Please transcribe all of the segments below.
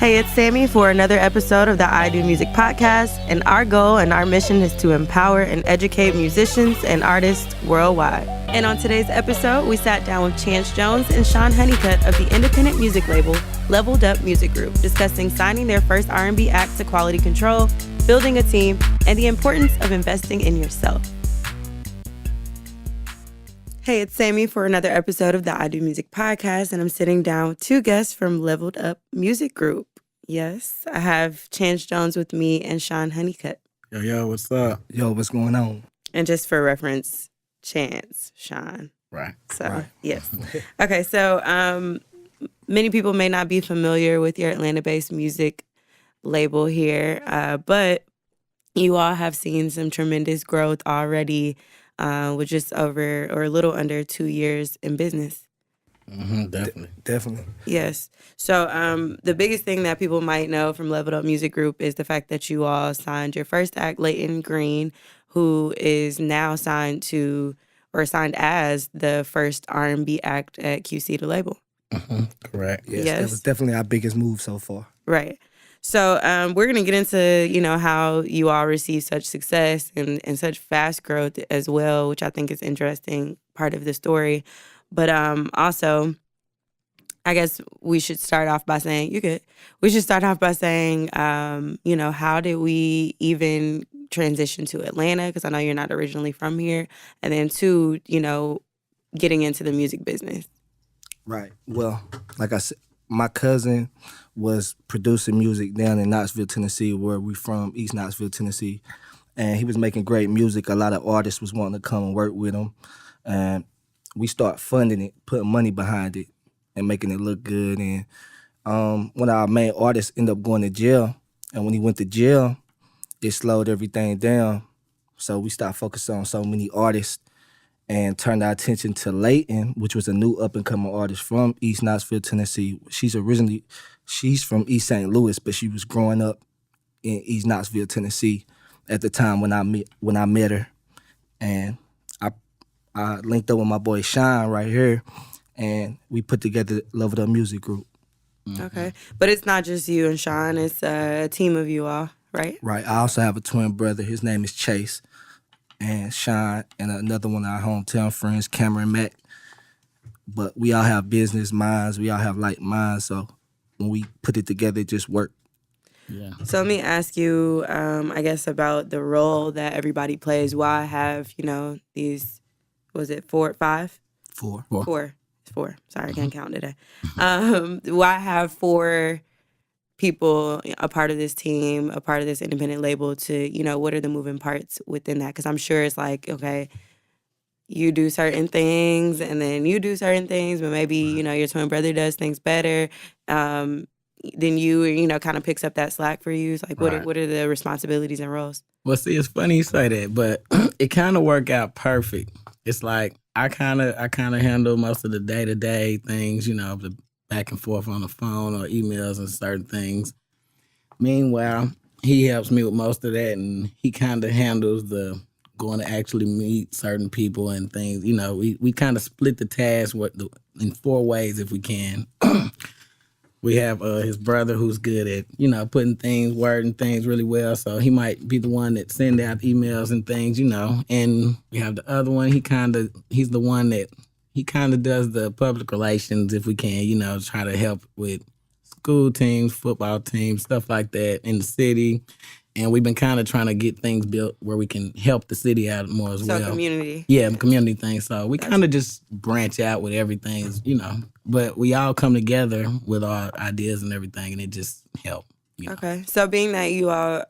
Hey, it's Sammy for another episode of the IdOMUSIC podcast, and our goal and our mission is to empower and educate musicians and artists worldwide. And on today's episode, we sat down with Chance Jones and Sean Honeycutt of the independent music label Leveled Up Music Group, discussing signing their first R&B act to Quality Control, building a team, and the importance of investing in yourself. Hey, it's Sammy for another episode of the IdOMUSIC podcast, and I'm sitting down with two guests from Leveled Up Music Group. Yes, I have Chance Jones with me and Sean Honeycutt. Yo, what's up? Yo, what's going on? And just for reference, Chance, Sean. Right. So, Right. yes. Okay, so many people may not be familiar with your Atlanta-based music label here, but you all have seen some tremendous growth already with just over or a little under 2 years in business. Definitely. Yes. So the biggest thing that people might know from Leveled Up Music Group is the fact that you all signed your first act, Leighton Green, who is now signed as the first R&B act at QC, the label. Correct. Yes, Yes. that was definitely our biggest move so far. Right. So we're going to get into, how you all receive such success and such fast growth as well, which I think is interesting part of the story. But also, I guess we should start off by saying, how did we even transition to Atlanta? Because I know you're not originally from here. And then two, getting into the music business. Right. Well, like I said, my cousin was producing music down in Knoxville, Tennessee, where we from, East Knoxville, Tennessee. And he was making great music. A lot of artists was wanting to come and work with him. And we start funding it, putting money behind it and making it look good. And one of our main artists ended up going to jail. And when he went to jail, it slowed everything down. So we started focusing on so many artists and turned our attention to Leighton, which was a new up-and-coming artist from East Knoxville, Tennessee. She's from East St. Louis, but she was growing up in East Knoxville, Tennessee at the time when I met her. And I linked up with my boy Sean right here, and we put together Leveled Up Music Group. Okay. But it's not just you and Sean. It's a team of you all, right? Right. I also have a twin brother. His name is Chase. And Sean, and another one of our hometown friends, Cameron Mack. But we all have business minds. We all have like minds. So when we put it together, it just worked. Yeah. So let me ask you, I guess, about the role that everybody plays. Why have, these, was it 4, 5? Four. It's 4. Sorry, I can't count today. Why have 4 people a part of this team, a part of this independent label to, what are the moving parts within that? Because I'm sure it's like, okay, you do certain things and then you do certain things, but maybe, your twin brother does things better. Then you, kind of picks up that slack for you. It's like, what are the responsibilities and roles? Well, see, it's funny you say that, but it kind of worked out perfect. It's like I kind of handle most of the day-to-day things, the back and forth on the phone or emails and certain things. Meanwhile, he helps me with most of that, and he kind of handles the going to actually meet certain people and things. We kind of split the task in 4 ways if we can. We have his brother who's good at, putting wording things really well. So he might be the one that send out emails and things, And we have the other one, he's the one that he kind of does the public relations if we can, try to help with school teams, football teams, stuff like that in the city. And we've been kind of trying to get things built where we can help the city out more as well. So community. Yeah, the community thing. So we kind of just branch out with everything, But we all come together with our ideas and everything, and it just helped. Okay. So being that you all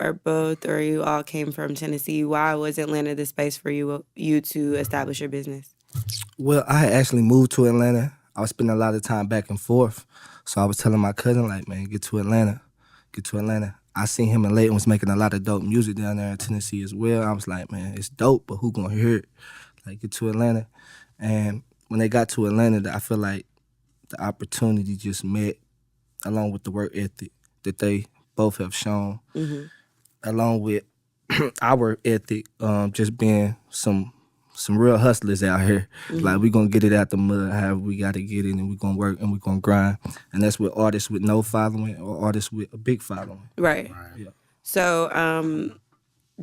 you all came from Tennessee, why was Atlanta the space for you to establish your business? Well, I had actually moved to Atlanta. I was spending a lot of time back and forth. So I was telling my cousin, like, man, get to Atlanta. I seen him and Leighton was making a lot of dope music down there in Tennessee as well. I was like, man, it's dope, but who gonna hear it? Like, get to Atlanta. And when they got to Atlanta, I feel like the opportunity just met along with the work ethic that they both have shown, along with our ethic, just being some some real hustlers out here. Like, we gonna get it out the mud, however we gotta get it, and we gonna work and we gonna grind. And that's with artists with no following or artists with a big following. Right. Yeah. So,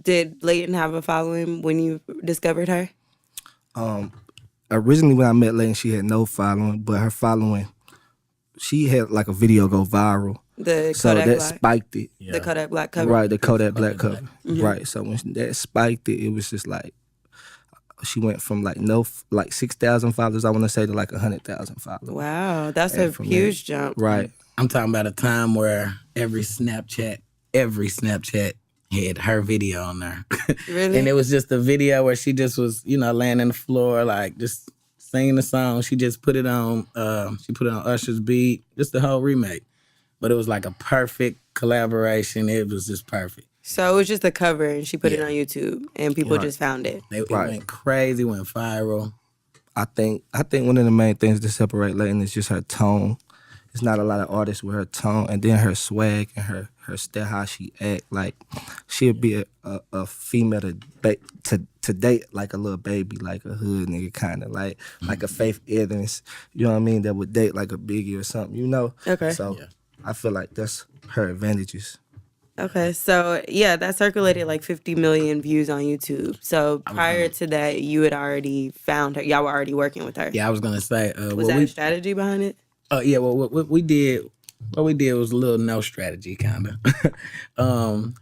did Layton have a following when you discovered her? Originally when I met Layton, she had no following, but her following, she had like a video go viral. The So Kodak that Black, spiked it. the Kodak Black cover. Right, the Kodak Black cover. Right. So when that spiked it, it was just like, she went from like 6,000 followers, I want to say, to like 100,000 followers. Wow, that's And a from huge jump. Right. I'm talking about a time where every Snapchat had her video on there. Really? And it was just a video where she just was, laying on the floor, like just singing the song. She just put it on, Usher's beat, just the whole remake. But it was like a perfect collaboration. It was just perfect. So it was just a cover, and she put it on YouTube, and people just found it. It went crazy, went viral. I think one of the main things to separate Layton is just her tone. There's not a lot of artists with her tone, and then her swag and her style, how she act. Like, she'll be a female to date like a little baby, like a hood nigga, kind of like a Faith Evans. You know what I mean? That would date like a Biggie or something. Okay. So I feel like that's her advantages. Okay, so yeah, that circulated like 50 million views on YouTube. So prior to that, you had already found her. Y'all were already working with her. Yeah, I was gonna say. Was that a strategy behind it? Yeah. Well, what we did was a little no strategy, kind of.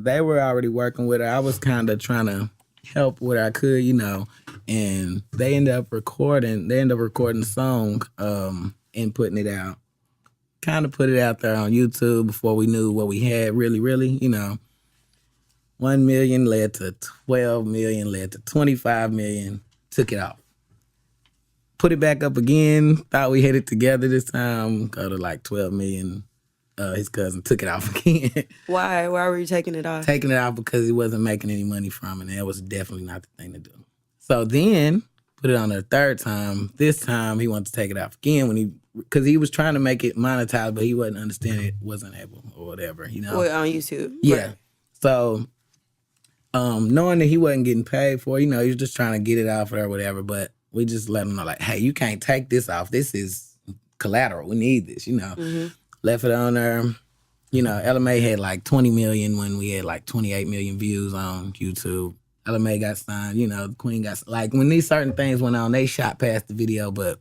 They were already working with her. I was kind of trying to help what I could, and they ended up recording the song and putting it out. Kind of put it out there on YouTube before we knew what we had, really, 1 million led to 12 million, led to 25 million, took it off. Put it back up again, thought we had it together this time, go to like 12 million. His cousin took it off again. Why were you taking it off? Taking it off because he wasn't making any money from it, and that was definitely not the thing to do. So then, put it on a third time. This time, he wanted to take it off again because he was trying to make it monetized, but he wasn't understanding it, wasn't able, or whatever, Well, on YouTube. Yeah. Right. So, knowing that he wasn't getting paid for it, he was just trying to get it off or whatever, but we just let him know, like, hey, you can't take this off. This is collateral. We need this, Left it on there. LMA had like 20 million when we had like 28 million views on YouTube. LMA got signed, the Queen got, like, when these certain things went on, they shot past the video, but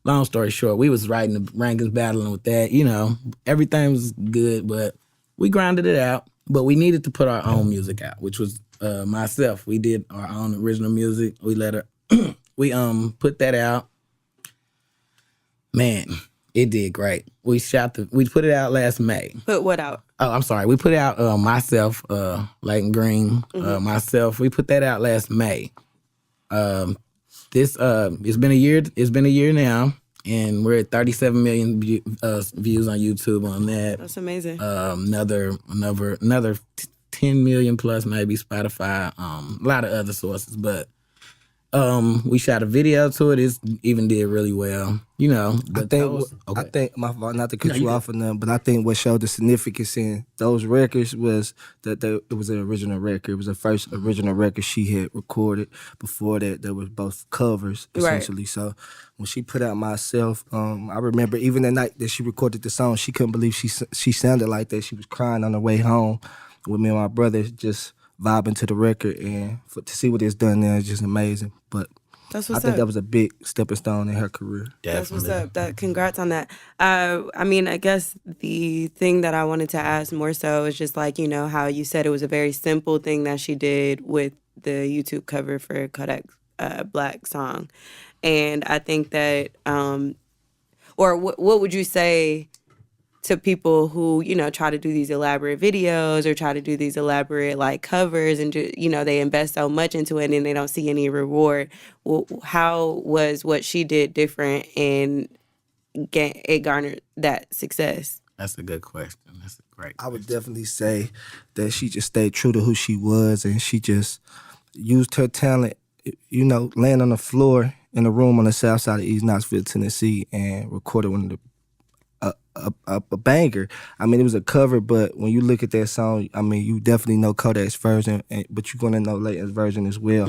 long story short, we was writing the rankings, battling with that, everything was good, but we grinded it out, but we needed to put our own music out, which was myself. We did our own original music. We let her, we put that out. Man, it did great. We put it out last May. Put what out? Oh, I'm sorry. We put out myself, Layton Green, myself. We put that out last May. It's been a year. It's been a year now, and we're at 37 million views on YouTube on that. That's amazing. Another 10 million plus maybe Spotify. A lot of other sources, but we shot a video to it. It even did really well. I think my fault, not to cut you off on them, but I think what showed the significance in those records was that it was an original record. It was the first original record she had recorded. Before that, there was both covers essentially. Right. So when she put out Myself, I remember even the night that she recorded the song, she couldn't believe she sounded like that. She was crying on the way home with me and my brother, just vibing to the record, and to see what it's done now is just amazing. But I think that was a big stepping stone in her career. That's what's up. Congrats on that. I guess the thing that I wanted to ask more so is just like, how you said it was a very simple thing that she did with the YouTube cover for Kodak Black song. And I think that, or what would you say to people who, try to do these elaborate videos or try to do these elaborate like covers and, they invest so much into it and they don't see any reward. Well, how was what she did different and it garnered that success? That's a good question. That's a great question. I would definitely say that she just stayed true to who she was, and she just used her talent, laying on the floor in a room on the south side of East Knoxville, Tennessee, and recorded one of the a banger. I mean, it was a cover, but when you look at that song, I mean, you definitely know Kodak's version, but you're gonna know Layton's version as well.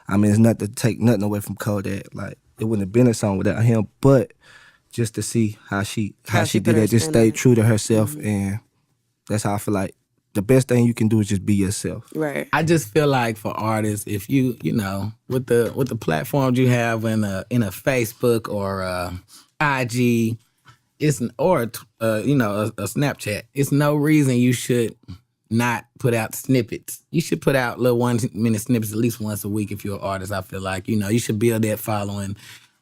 I mean, it's not to take nothing away from Kodak. Like, it wouldn't have been a song without him, but just to see how she did that, just stayed true to herself, and that's how I feel like the best thing you can do is just be yourself. Right. I just feel like for artists, if you know, with the platforms you have in a Facebook or IG, a Snapchat, it's no reason you should not put out snippets. You should put out little 1-minute snippets at least once a week if you're an artist. I feel like, you should build that following,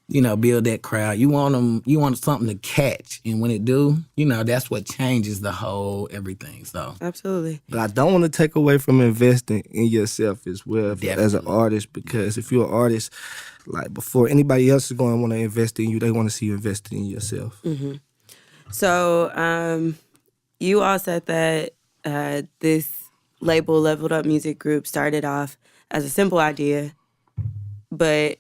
build that crowd. You want something to catch, and when it do, that's what changes the whole everything. So absolutely. But I don't want to take away from investing in yourself as well as an artist, because if you're an artist, like, before anybody else is going to want to invest in you, they want to see you invested in yourself. So you all said that this label, Leveled Up Music Group, started off as a simple idea, but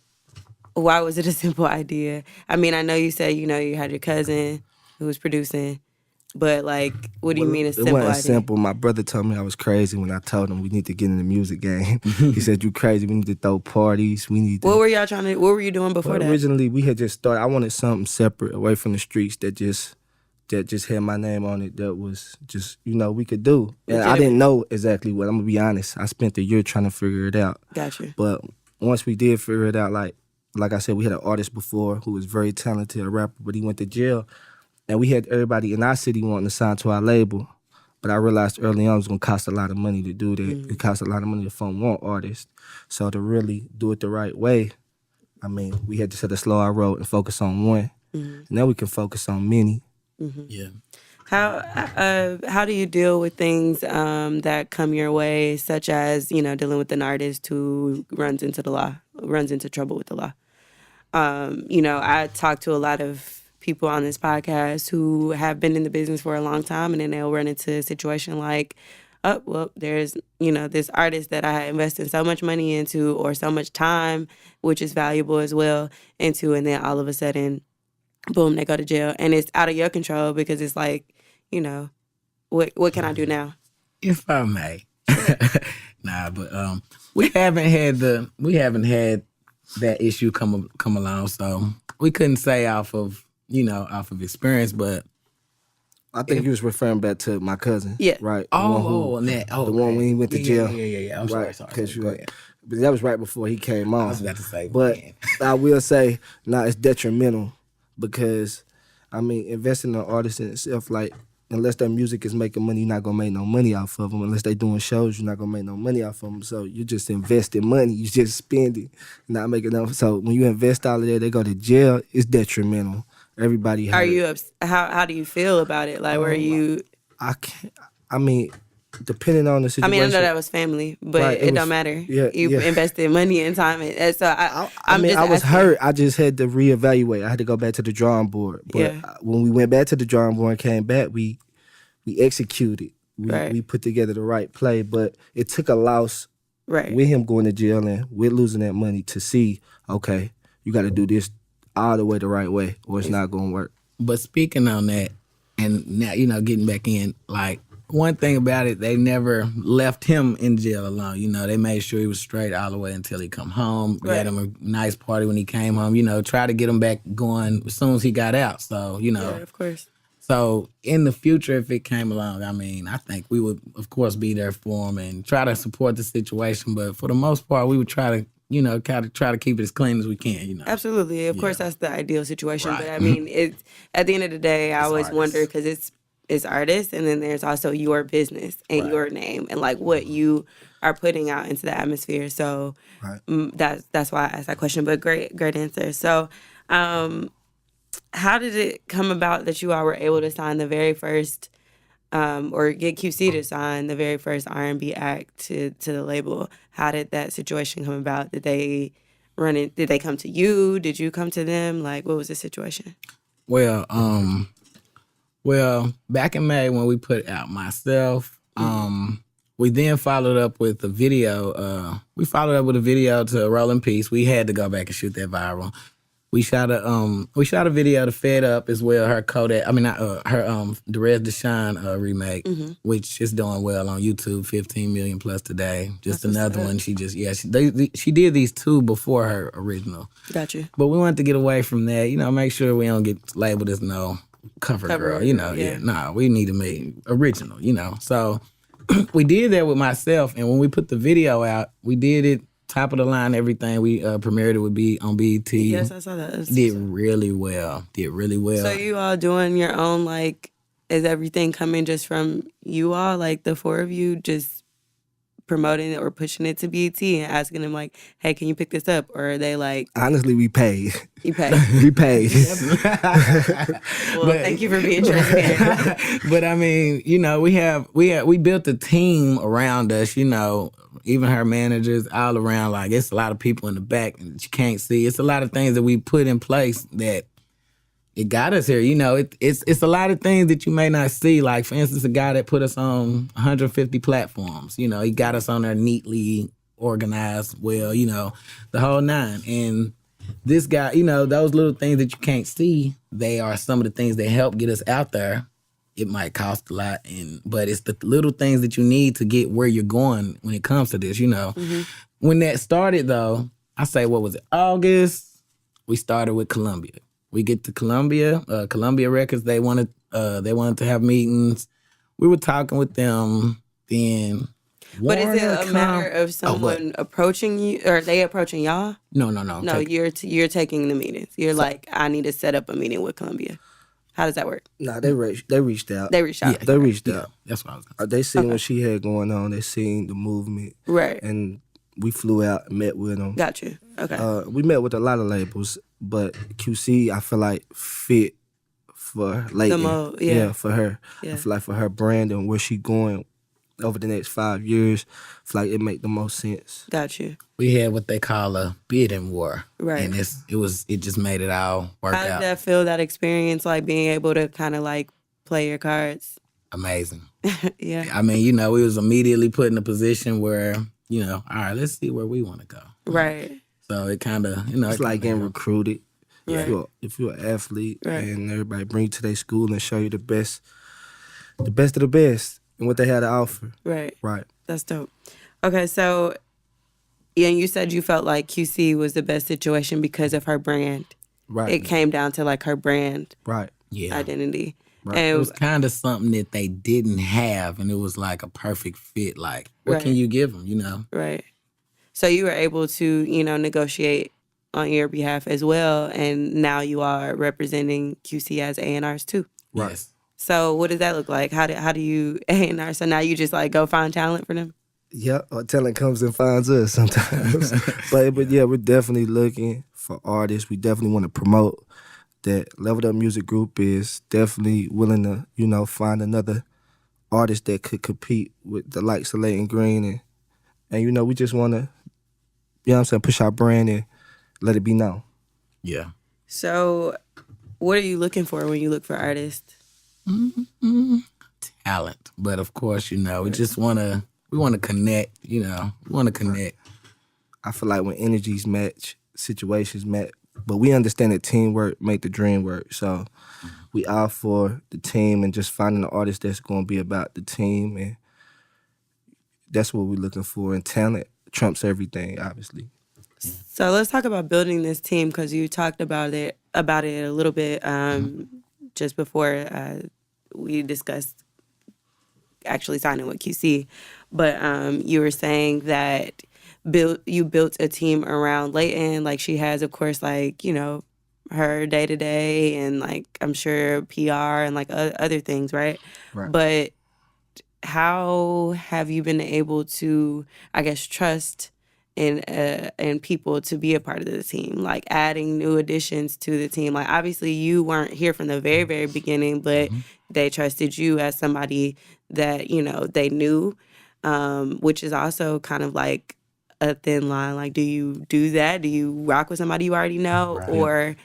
why was it a simple idea? I mean, I know you said, you had your cousin who was producing, but, like, what do you mean a simple idea? It wasn't simple. My brother told me I was crazy when I told him we need to get in the music game. He said, you crazy, we need to throw parties, we need to... What were you doing before that? Originally, we had just started, I wanted something separate, away from the streets, that just had my name on it, that was just, we could do. And I didn't know exactly what, I'm going to be honest. I spent a year trying to figure it out. Gotcha. But once we did figure it out, like I said, we had an artist before who was very talented, a rapper, but he went to jail. And we had everybody in our city wanting to sign to our label. But I realized early on it was going to cost a lot of money to do that. It cost a lot of money to fund one artist. So to really do it the right way, I mean, we had to set a slow our road and focus on one. Now we can focus on many. Yeah. How do you deal with things that come your way, such as, dealing with an artist who runs into trouble with the law? I talk to a lot of people on this podcast who have been in the business for a long time, and then they'll run into a situation like, oh, well, there's, this artist that I invested so much money into, or so much time, which is valuable as well, into, and then all of a sudden, boom, they go to jail. And it's out of your control, because it's like, what can I do now? If I may. Nah, but we haven't had that issue come along, so we couldn't say off of experience, but I think you was referring back to my cousin. Yeah. Right. The one when he went to jail. Yeah. I'm right. sorry. But that was right before he came on. I was about to say, but man. I will say, it's detrimental, because, I mean, investing in an artist in itself, like, unless their music is making money, you're not going to make no money off of them. Unless they doing shows, you're not going to make no money off of them. So you just investing money. You just spending, not making no. So when you invest all of that, they go to jail, it's detrimental. Everybody hurt. Are you how do you feel about it? Like, were you... I mean, depending on the situation. I mean, I know that was family, but right, it don't matter. Yeah, you invested money and time. And so I was hurt. I just had to reevaluate. I had to go back to the drawing board. But when we went back to the drawing board and came back, we executed. We put together the right play. But it took a loss with him going to jail and with losing that money to see, okay, you got to do this all the way the right way, or it's not going to work. But speaking on that, and now, getting back in, like, one thing about it, they never left him in jail alone. They made sure he was straight all the way until he come home. We had him a nice party when he came home, try to get him back going as soon as he got out. So, Yeah, of course. So in the future, if it came along, I mean, I think we would, of course, be there for him and try to support the situation. But for the most part, we would try to, try to keep it as clean as we can, Absolutely. Of course, that's the ideal situation. Right. But I mean, it's at the end of the day, I always wonder, because it's artists, and then there's also your business and your name and, like, what you are putting out into the atmosphere. So that's why I asked that question. But great answer. So how did it come about that you all were able to sign the very first or get QC to sign the very first R&B act to the label? How did that situation come about? Did they come to you? Did you come to them? Like, what was the situation? Well, back in May when we put out Myself, we then followed up with a video. We followed up with a video to Roll in Peace. We had to go back and shoot that viral. We shot a video to Fed Up as well. Her Kodak, I mean not her Derez Deshawn remake, which is doing well on YouTube, 15 million plus today. Just That's another one. She did these two before her original. Got you. But we wanted to get away from that, make sure we don't get labeled as no cover girl, Nah, we need to make original, So we did that with myself, and when we put the video out, we did it top of the line, everything. We premiered it on BET. Yes, I saw that. Did really well. So you all doing your own, is everything coming just from you all, the four of you just promoting it or pushing it to BET and asking them hey, can you pick this up? Or are they honestly, we paid. You pay. We paid. Well, thank you for being transparent. But I mean, we built a team around us, even her managers all around. It's a lot of people in the back that you can't see. It's a lot of things that we put in place that it got us here. It's a lot of things that you may not see. Like, for instance, a guy that put us on 150 platforms. He got us on there neatly organized, well, the whole nine. And this guy, those little things that you can't see, they are some of the things that help get us out there. It might cost a lot, but it's the little things that you need to get where you're going when it comes to this, When that started, though, I say, what was it, August? We started with Columbia. We get to Columbia Records. They wanted to have meetings. We were talking with them then. But is it a matter of someone approaching you, or are they approaching y'all? No. No, you're taking the meetings. You're I need to set up a meeting with Columbia. How does that work? Nah, they reached out. They reached out. Yeah, they reached out. That's what I was going to say. They seen what she had going on. They seen the movement. Right. And we flew out and met with them. Got you. Okay. We met with a lot of labels, but QC, I feel like, fit for Layton. The mode, yeah. For her. Yeah. I feel like for her brand and where she going over the next 5 years, I feel like it make the most sense. Got you. We had what they call a bidding war. Right. And it just made it all work out. How did that feel, that experience, being able to kind of play your cards? Amazing. Yeah. I mean, we was immediately put in a position where, all right, let's see where we want to go. Right. So it kind of, it's like getting recruited. Right. If you're an athlete, right, and everybody bring you to their school and show you the best of the best and what they had to offer. Right. Right. That's dope. Okay, so you said you felt like QC was the best situation because of her brand. Right. It came down to her brand. Right. Yeah. Identity. Right. And it was kind of something that they didn't have, and it was a perfect fit. What can you give them, Right. So you were able to, negotiate on your behalf as well, and now you are representing QC as A&Rs too. Right. Yes. So what does that look like? How do you A&R? So now you just go find talent for them? Yeah, or talent comes and finds us sometimes. but yeah, we're definitely looking for artists. We definitely want to promote that Leveled Up Music Group is definitely willing to, find another artist that could compete with the likes of Layton Green. And we just want to, push our brand and let it be known. Yeah. So what are you looking for when you look for artists? Talent. But of course, we just want to connect, we want to connect. I feel like when energies match, situations match, but we understand that teamwork make the dream work. So we all for the team and just finding an artist that's going to be about the team, and that's what we're looking for. And talent trumps everything, obviously. So let's talk about building this team, because you talked about it a little bit just before we discussed actually signing with QC. But you were saying that you built a team around Layton. She has, of course, her day-to-day and, I'm sure, PR and, other things, right? Right. But how have you been able to, I guess, trust in people to be a part of the team, adding new additions to the team? Obviously you weren't here from the very, very beginning, but they trusted you as somebody that, they knew, which is also kind of a thin line. Do you do that? Do you rock with somebody you already know? Right. Or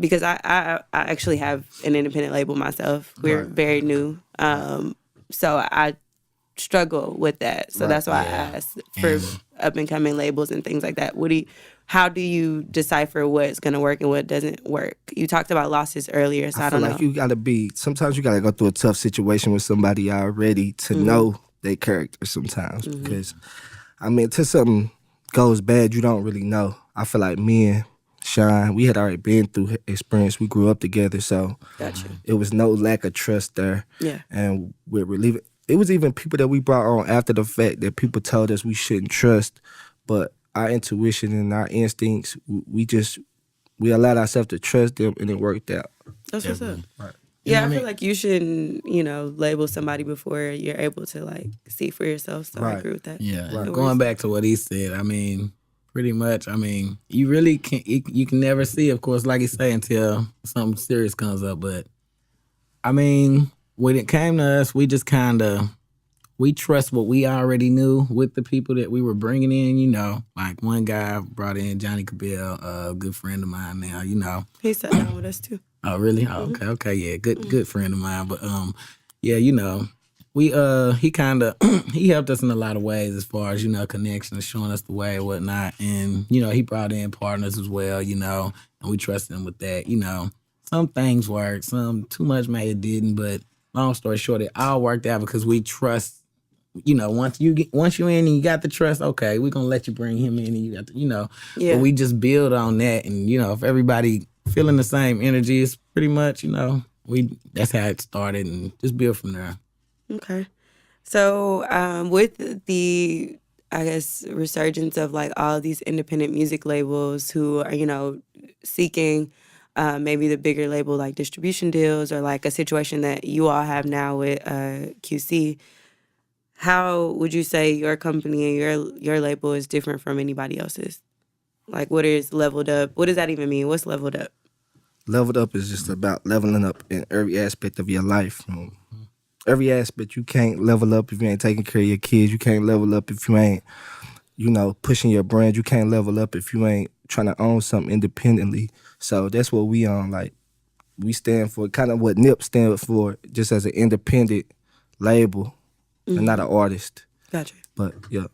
because I actually have an independent label myself. We're very new. So I struggle with that. So that's why I asked for up and coming labels and things like that? How do you decipher what's going to work and what doesn't work? You talked about losses earlier, so I don't know. I feel like sometimes you gotta go through a tough situation with somebody already to know their character sometimes. Because, I mean, until something goes bad, you don't really know. I feel like me and Sean, we had already been through experience. We grew up together, so Gotcha. it was no lack of trust there. Yeah. And we're relieving. It was even people that we brought on after the fact that people told us we shouldn't trust, but our intuition and our instincts, we allowed ourselves to trust them, and it worked out. That's what's up. Right. Yeah, I feel like you shouldn't, label somebody before you're able to like see for yourself. So I agree with that. Yeah, No going worries. back to what he said, I mean, pretty much, I mean, you really can't, you can never see, of course, like you say, until something serious comes up. But, I mean, when it came to us, we just we trust what we already knew with the people that we were bringing in, Like one guy brought in Johnny Cabell, a good friend of mine now, He sat down with us too. Oh, really? Oh, okay, yeah, good friend of mine. But yeah, we he kind of he helped us in a lot of ways as far as connections, showing us the way and whatnot. And he brought in partners as well, and we trusted him with that. Some things worked, some too much maybe it didn't. But long story short, it all worked out because we trust. Once you in and you got the trust, okay, we're gonna let you bring him in and you got the, Yeah. But we just build on that, and if everybody feeling the same energy, it's pretty much that's how it started, and just build from there. Okay. So with the, I guess, resurgence of like all of these independent music labels who are, seeking maybe the bigger label like distribution deals or like a situation that you all have now with QC, how would you say your company and your label is different from anybody else's? Like, what is Leveled Up? What does that even mean? What's Leveled Up? Leveled up is just about leveling up in every aspect of your life. Every aspect. You can't level up if you ain't taking care of your kids. You can't level up if you ain't, pushing your brand. You can't level up if you ain't trying to own something independently. So that's what we on. Like, we stand for kind of what NIP stands for, just as an independent label and not an artist. Gotcha. But yeah.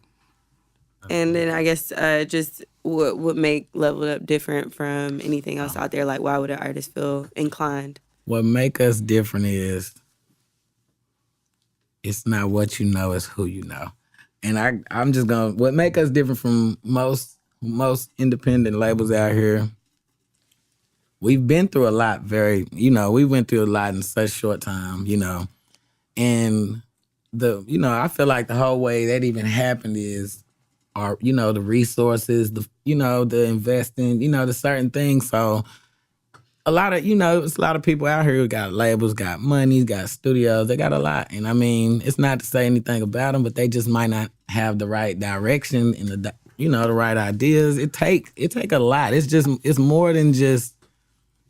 And then I guess just what would make Leveled Up different from anything else out there? Like, why would an artist feel inclined? What make us different is it's not what you know, it's who you know. And I'm just what make us different from most independent labels out here, we've been through a lot we went through a lot in such short time, and I feel like the whole way that even happened is the resources, the investing, the certain things. So a lot of, it's a lot of people out here who got labels, got money, got studios, they got a lot. And I mean, it's not to say anything about them, but they just might not have the right direction and the right ideas. It take a lot. It's more than just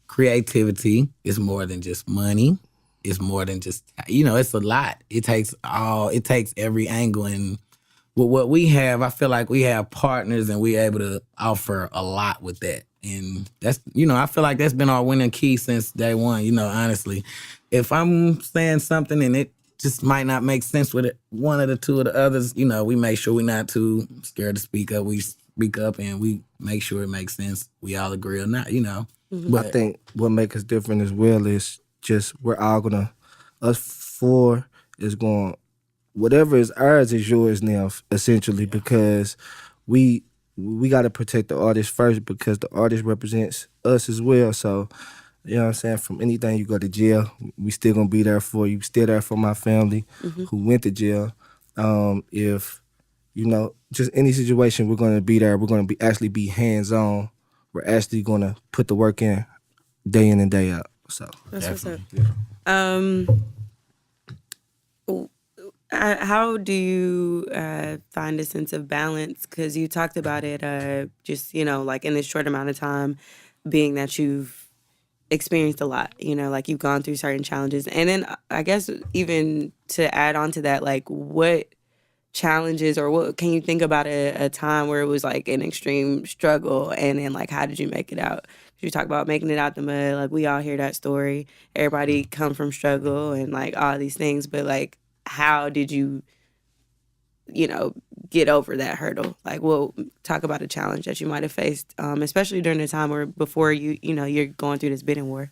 creativity. It's more than just money. It's more than just, it's a lot. It takes every angle. And with what we have, I feel like we have partners and we're able to offer a lot with that. And that's, I feel like that's been our winning key since day one, honestly. If I'm saying something and it just might not make sense with one of the two of the others, we make sure we're not too scared to speak up. We speak up and we make sure it makes sense. We all agree or not, But I think what makes us different as well is just us four is going, whatever is ours is yours now, essentially, because we got to protect the artist first because the artist represents us as well. So, you know what I'm saying? From anything you go to jail, we still going to be there for you. Still there for my family who went to jail. If, just any situation, we're going to be there. We're going to actually be hands-on. We're actually going to put the work in and day out. So That's definitely. what's up. How do you find a sense of balance? Because you talked about it just, like in this short amount of time, being that you've experienced a lot, like you've gone through certain challenges. And then I guess even to add on to that, like what challenges or what can you think about a time where it was like an extreme struggle and then like how did you make it out? You talk about making it out the mud, like we all hear that story. Everybody come from struggle and like all these things, but like how did you get over that hurdle? Like, we'll talk about a challenge that you might have faced, especially during the time or before you're going through this bidding war.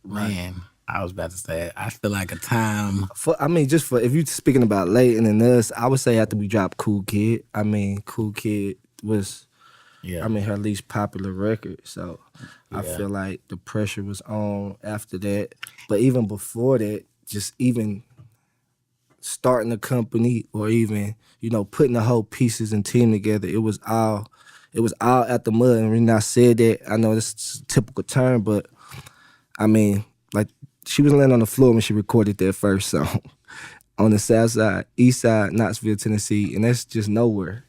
Man, I was about to say, I feel like a time. If you're speaking about Leighton and us, I would say after we dropped Cool Kid. I mean, Cool Kid was, her least popular record. So I feel like the pressure was on after that. But even before that, just even starting a company or even, putting the whole pieces and team together, it was all at the mud. And when I said that, I know this is a typical term, but I mean, like, she was laying on the floor when she recorded that first song on the south side, east side, Knoxville, Tennessee, and that's just nowhere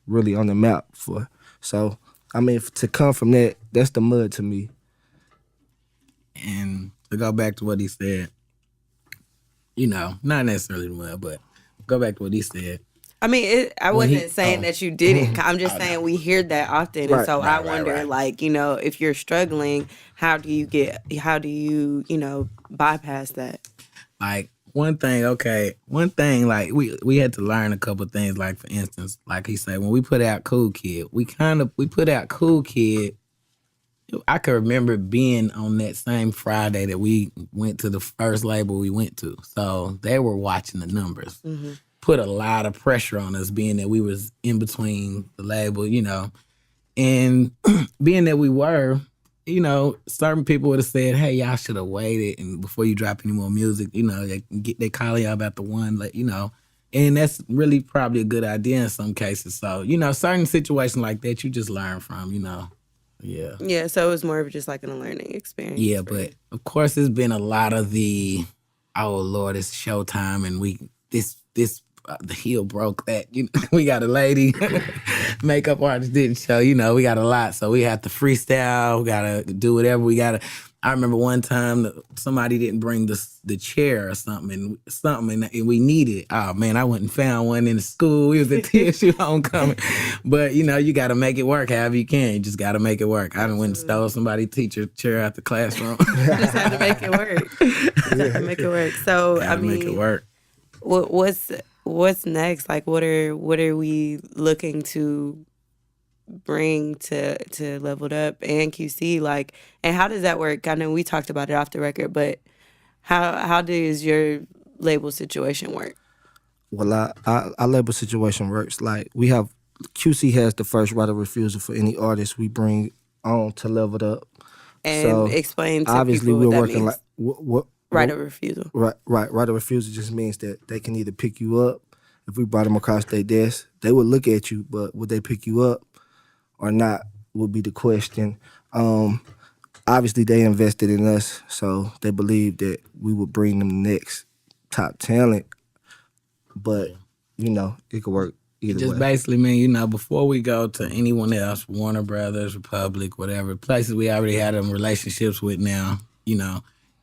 really on the map for. So, I mean, to come from that, that's the mud to me. And to go back to what he said, not necessarily the mud, but go back to what he said. I mean, I wasn't saying that you didn't. I'm just saying we hear that often, and so I wonder, like, if you're struggling, how do you bypass that? Like one thing, like we had to learn a couple of things. Like, for instance, like he said, when we put out Cool Kid, we put out Cool Kid. I can remember being on that same Friday that we went to the first label we went to, so they were watching the numbers. Mm-hmm. Put a lot of pressure on us, being that we was in between the label, and being that we were, certain people would have said, "Hey, y'all should have waited and before you drop any more music." They call y'all about the one, and that's really probably a good idea in some cases. So, certain situations like that, you just learn from, Yeah. Yeah. So it was more of just like a learning experience. Yeah, but of course, it's been a lot of the, oh Lord, it's showtime, and the heel broke that. We got a lady, makeup artist didn't show. We got a lot, so we have to freestyle. We gotta do whatever we gotta. I remember one time somebody didn't bring the chair or something, and we needed it. Oh man, I went and found one in the school. We was at TSU homecoming, but you got to make it work. However you can, you just got to make it work. I done went and stole somebody's teacher chair out the classroom. Just had to make it work. Just had to make it work. So make it work. What's next? Like, what are we looking to bring to Leveled Up and QC? Like, and how does that work? I know we talked about it off the record, but how does your label situation work? Well, our label situation works like we have QC has the first right of refusal for any artist we bring on to Leveled Up. And so explain to obviously people what we're that working means. Like right of refusal. Right of refusal just means that they can either pick you up. If we brought them across their desk, they would look at you, but would they pick you up or not would be the question. Obviously, they invested in us, so they believed that we would bring them the next top talent. But, it could work either way. Just basically mean, before we go to anyone else, Warner Brothers, Republic, whatever, places we already had them relationships with now,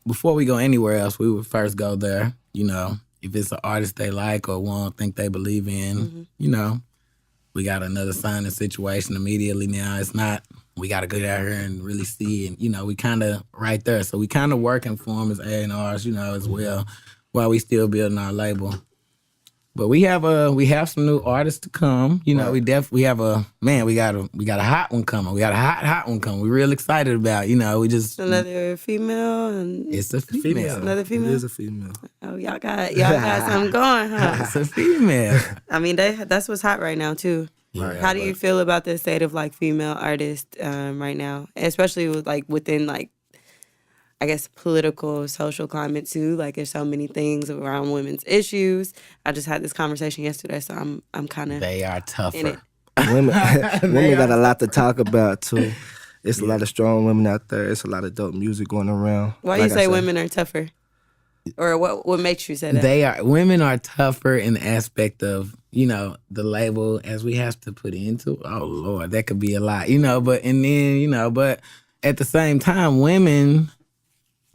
before we go anywhere else, we would first go there, if it's an artist they like or won't think they believe in, we got another signing situation immediately now. It's not, we got to go out here and really see, and, we kind of right there. So we kind of working for them as A&Rs, as well, while we still building our label. But we have some new artists to come. We have we got a hot one coming. We got a hot one coming. We're real excited about. We just another female. And it's a female. Another female. It is a female. Oh, y'all got something going, huh? It's a female. I mean, that's what's hot right now too. Yeah, how do you feel about the state of like female artists right now, especially with like within like, I guess, political, social climate too? Like, there's so many things around women's issues. I just had this conversation yesterday, so I'm kind of. They are tougher. In it. Women got a lot to talk about too. It's a lot of strong women out there. It's a lot of dope music going around. Why you say women are tougher? Or what makes you say that? Women are tougher in the aspect of, the label as we have to put into. Oh Lord, that could be a lot, but but at the same time, women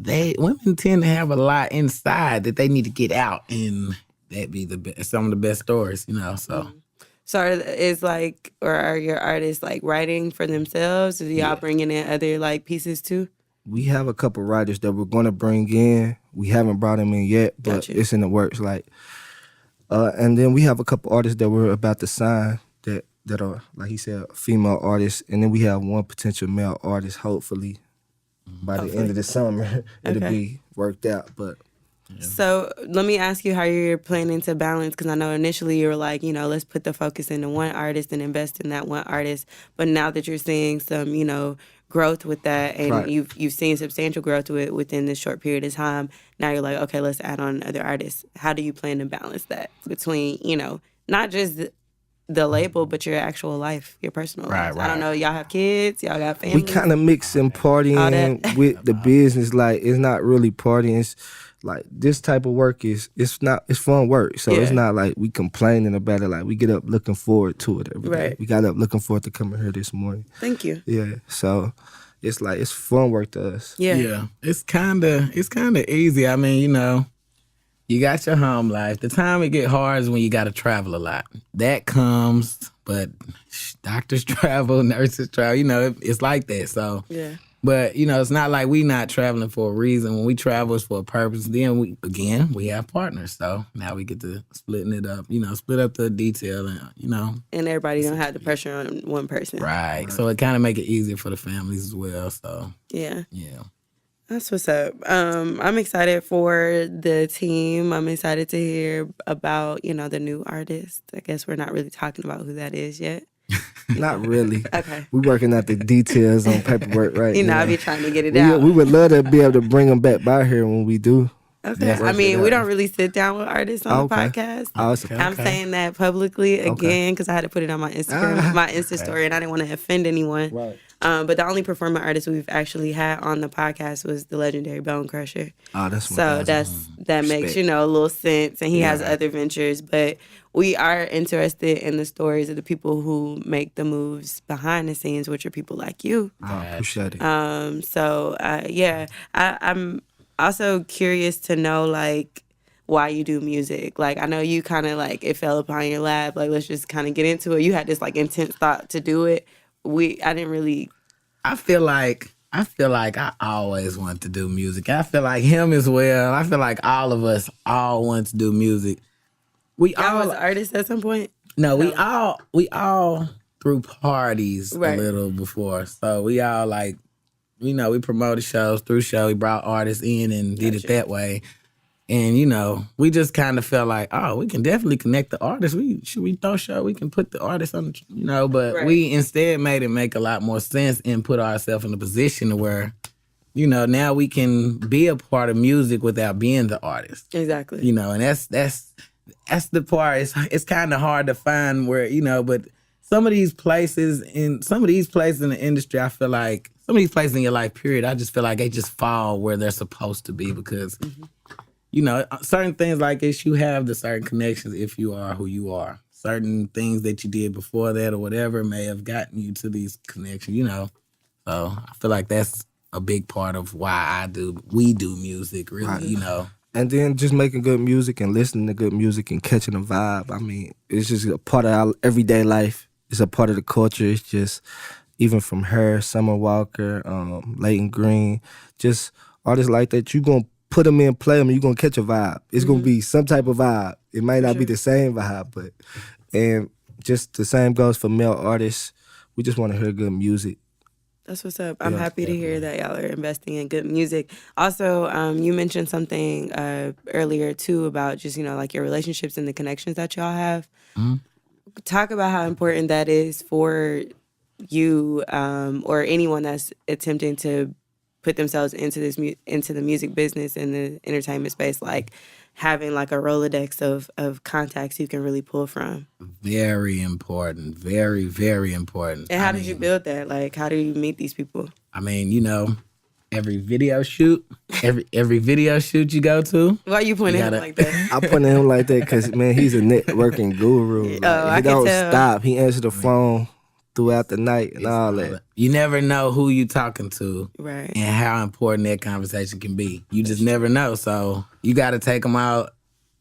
tend to have a lot inside that they need to get out, and that be some of the best stories, so. Mm-hmm. So is like, or are your artists like writing for themselves? Or y'all bringing in other like pieces too? We have a couple writers that we're going to bring in. We haven't brought them in yet, but it's in the works. Like, And then we have a couple artists that we're about to sign that are, like he said, female artists. And then we have one potential male artist, hopefully, by the end of the summer, it'll be worked out. But so let me ask you how you're planning to balance, because I know initially you were like, you know, let's put the focus into one artist and invest in that one artist. But now that you're seeing some, you know, growth with that, and you've seen substantial growth within this short period of time, now you're like, okay, let's add on other artists. How do you plan to balance that between, you know, not just the label, but your actual life, your personal life? I don't know, y'all have kids, y'all got families? We kind of mixing partying with the business. Like, it's not really partying. It's like this type of work it's fun work. So it's not like we complaining about it. Like, we get up looking forward to it every day. We got up looking forward to coming here this morning. Thank you. Yeah. So it's like, it's fun work to us. Yeah. It's kinda easy. I mean, you know, you got your home life. The time it get hard is when you got to travel a lot. That comes, but doctors travel, nurses travel. You know, it's like that. So, but you know, it's not like we not traveling for a reason. When we travel, it's for a purpose. Then we have partners. So now we get to splitting it up. You know, split up the detail, and you know, and everybody don't have the pressure on one person. Right. So it kind of make it easier for the families as well. So yeah. That's what's up. I'm excited for the team. I'm excited to hear about, you know, the new artist. I guess we're not really talking about who that is yet. Not really. Okay. We're working out the details on paperwork right now. You know, I be trying to get it out. We would love to be able to bring them back by here when we do. Okay. I mean, we don't really sit down with artists on the podcast. I'm saying that publicly again because I had to put it on my Instagram, my Insta story, and I didn't want to offend anyone. Right. But the only performing artist we've actually had on the podcast was the legendary Bone Crusher. Oh, that's so that makes, you know, a little sense, and he has other ventures. But we are interested in the stories of the people who make the moves behind the scenes, which are people like you. Oh, appreciate it. So I'm also curious to know, like, why you do music. Like, I know you kind of, like, it fell upon your lap. Like, let's just kind of get into it. You had this, like, intense thought to do it. I didn't really. I feel like I always want to do music. I feel like him as well. I feel like all of us all want to do music. Y'all was artists at some point? No, we all threw parties a little before. So we all, like, you know, we promoted shows, through show. We brought artists in and did it that way. And, you know, we just kind of felt like, oh, we can definitely connect the artists. Should we throw a show? We can put the artists on, you know, but we instead made it make a lot more sense and put ourselves in a position where, you know, now we can be a part of music without being the artist. Exactly. You know, and that's the part. It's kind of hard to find where, you know, but some of these places in the industry, I feel like some of these places in your life period, I just feel like they just fall where they're supposed to be because, you know, certain things like this, you have the certain connections if you are who you are. Certain things that you did before that or whatever may have gotten you to these connections, you know. So I feel like that's a big part of why we do music, really, you know. And then just making good music and listening to good music and catching a vibe. I mean, it's just a part of our everyday life. It's a part of the culture. It's just, even from her, Summer Walker, Leighton Green, just artists like that, you going to put them in, play them, and you're going to catch a vibe. It's going to be some type of vibe. It might not be the same vibe, but, and just the same goes for male artists. We just want to hear good music. That's what's up. I'm happy to hear that y'all are investing in good music. Also, you mentioned something earlier, too, about just, you know, like your relationships and the connections that y'all have. Talk about how important that is for you or anyone that's attempting to put themselves into the music business and the entertainment space, like having like a Rolodex of contacts you can really pull from. Very important. Very, very important. And how did you build that? Like, how do you meet these people? I mean, you know, every video shoot you go to. Why are you pointing at him like that? I point at him like that because, man, he's a networking guru. Like, he don't stop. He answers the phone throughout the night and all that. You never know who you talking to, right? And how important that conversation can be. You just never know. So you got to take them out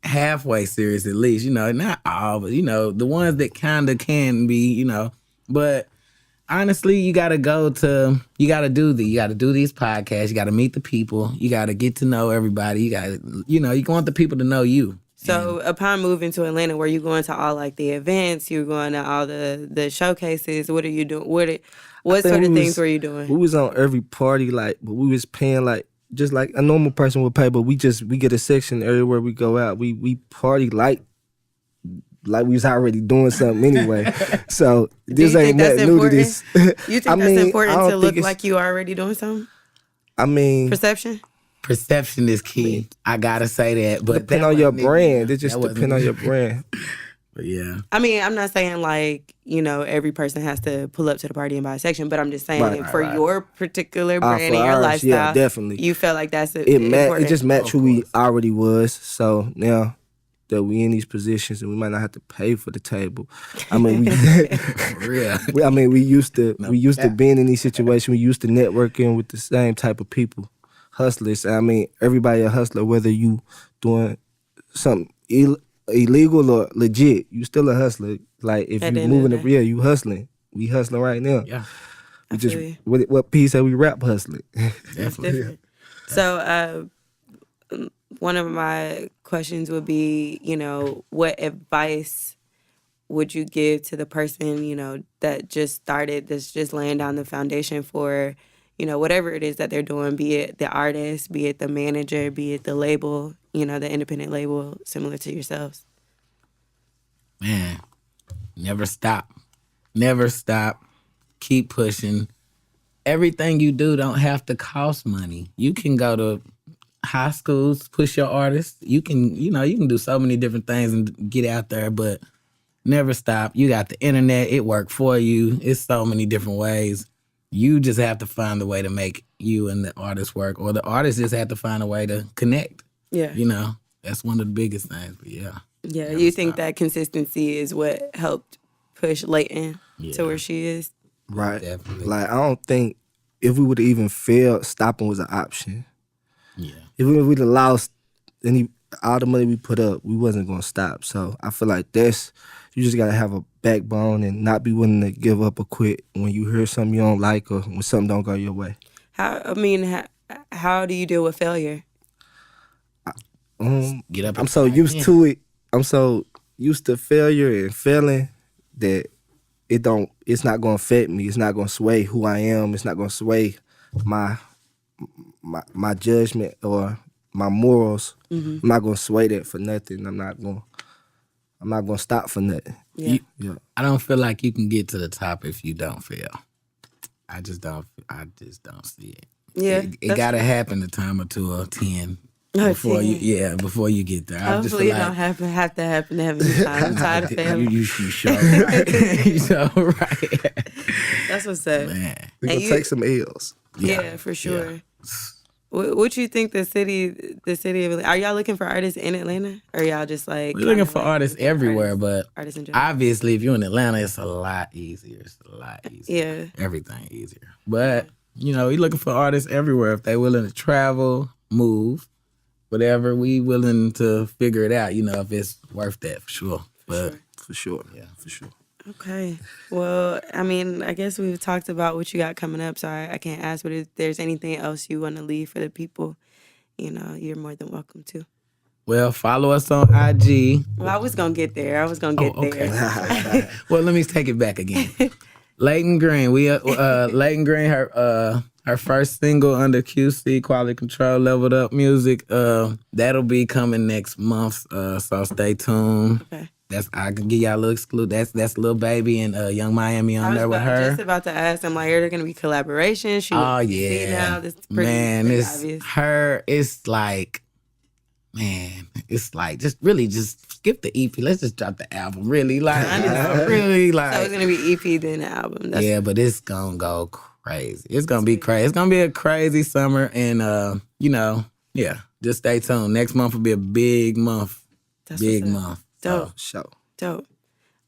halfway serious at least. You know, not all, but you know, the ones that kind of can be. You know, but honestly, you got to do these podcasts. You got to meet the people. You got to get to know everybody. You want the people to know you. So upon moving to Atlanta, were you going to all like the events? You were going to all the showcases? What are you doing? What sort of things were you doing? We was on every party, like, but we was paying like just like a normal person would pay, but we get a section everywhere we go out. We party like we was already doing something anyway. So this ain't nothing new to this. You think that's important to look like you already doing something? I mean, Perception is key. I gotta say that, but depend on your brand. It just depend on your brand. But yeah, I mean, I'm not saying like every person has to pull up to the party and buy a section, but I'm just saying for your particular brand and your lifestyle, yeah, definitely, you felt like that's it just matched who we already was. So now that we in these positions and we might not have to pay for the table. I mean, we used to being in these situations. We used to networking with the same type of people, hustlers. I mean, everybody a hustler, whether you doing something illegal or legit, you still a hustler. Like if you moving you hustling. We hustling right now. Yeah. We just what piece that we rap hustling. Definitely. So one of my questions would be, what advice would you give to the person, that just started, that's just laying down the foundation for, whatever it is that they're doing, be it the artist, be it the manager, be it the label, the independent label, similar to yourselves? Man, never stop. Never stop. Keep pushing. Everything you do don't have to cost money. You can go to high schools, push your artists. You can, you can do so many different things and get out there, but never stop. You got the internet. It worked for you. It's so many different ways. You just have to find a way to make you and the artist work, or the artist just have to find a way to connect. Yeah. That's one of the biggest things, but yeah. Yeah, you think that consistency is what helped push Layton to where she is? Right. Definitely. Like, I don't think if we would have even failed, stopping was an option. Yeah. If we'd have lost all the money we put up, we wasn't going to stop. So I feel like you just got to have a backbone and not be willing to give up or quit when you hear something you don't like or when something don't go your way. How do you deal with failure? Get up. I'm so used to it. I'm so used to failure and failing that it's not going to affect me. It's not going to sway who I am. It's not going to sway my judgment or my morals. I'm not going to sway that for nothing. I'm not going to stop for nothing. Yeah. I don't feel like you can get to the top if you don't fail. I just don't see it. Yeah. It got to happen a time or 2 or 10 before you get there. Hopefully it don't have to happen every time. I'm tired of failing. You show right. You show right. That's what's up. Man. We're going to take some L's. Yeah, for sure. Yeah. What you think the city of, are y'all looking for artists in Atlanta? Or y'all just like... We're looking for artists everywhere, but artists in general? Obviously if you're in Atlanta, it's a lot easier. Yeah. Everything easier. But, we're looking for artists everywhere. If they're willing to travel, move, whatever, we willing to figure it out, if it's worth that, for sure. For sure. Yeah, for sure. Okay. Well, I guess we've talked about what you got coming up, so I can't ask, but if there's anything else you want to leave for the people, you're more than welcome to. Well, follow us on IG. Well, I was going to get there. there. Well, let me take it back again. Layton Green. Layton Green, her first single under QC, Quality Control, Leveled Up Music. That'll be coming next month, so stay tuned. Okay. I can give y'all a little exclude. That's Lil Baby and Young Miami on there with her. I was just about to ask. I'm like, are there gonna be collaborations? Oh yeah, now this is pretty obvious. Her. It's like, man, it's like just skip the EP. Let's just drop the album. Really, like, really, like. So it's gonna be EP then the album. But it's gonna go crazy. It's gonna be crazy. It's gonna be a crazy summer, and just stay tuned. Next month will be a big month. Big month. Dope. Dope.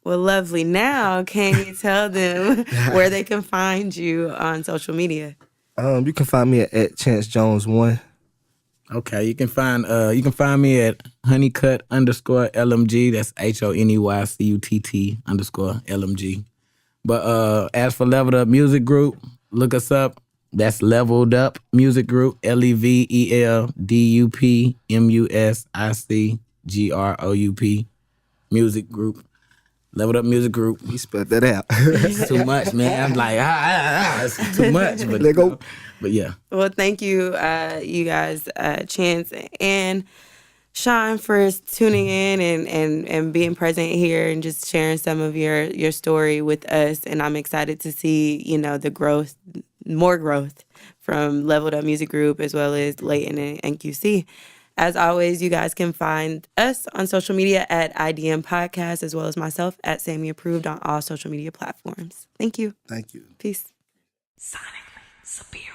Well, lovely. Now, can you tell them where they can find you on social media? You can find me at Chance Jones 1. Okay, you can find me at Honeycutt _LMG. That's HONEYCUTT _LMG. But as for Leveled Up Music Group, look us up. That's Leveled Up Music Group, LEVELDUPMUSIC. Group music group. Leveled Up Music Group. You spelled that out. It's too much, man. I'm like, it's too much. But, let go. But yeah. Well, thank you, you guys, Chance and Sean, for tuning in and being present here and just sharing some of your story with us. And I'm excited to see, the growth, more growth from Leveled Up Music Group as well as Layton and QC. As always, you guys can find us on social media at IDM Podcast, as well as myself at Sammy Approved on all social media platforms. Thank you. Thank you. Peace. Sonically superior.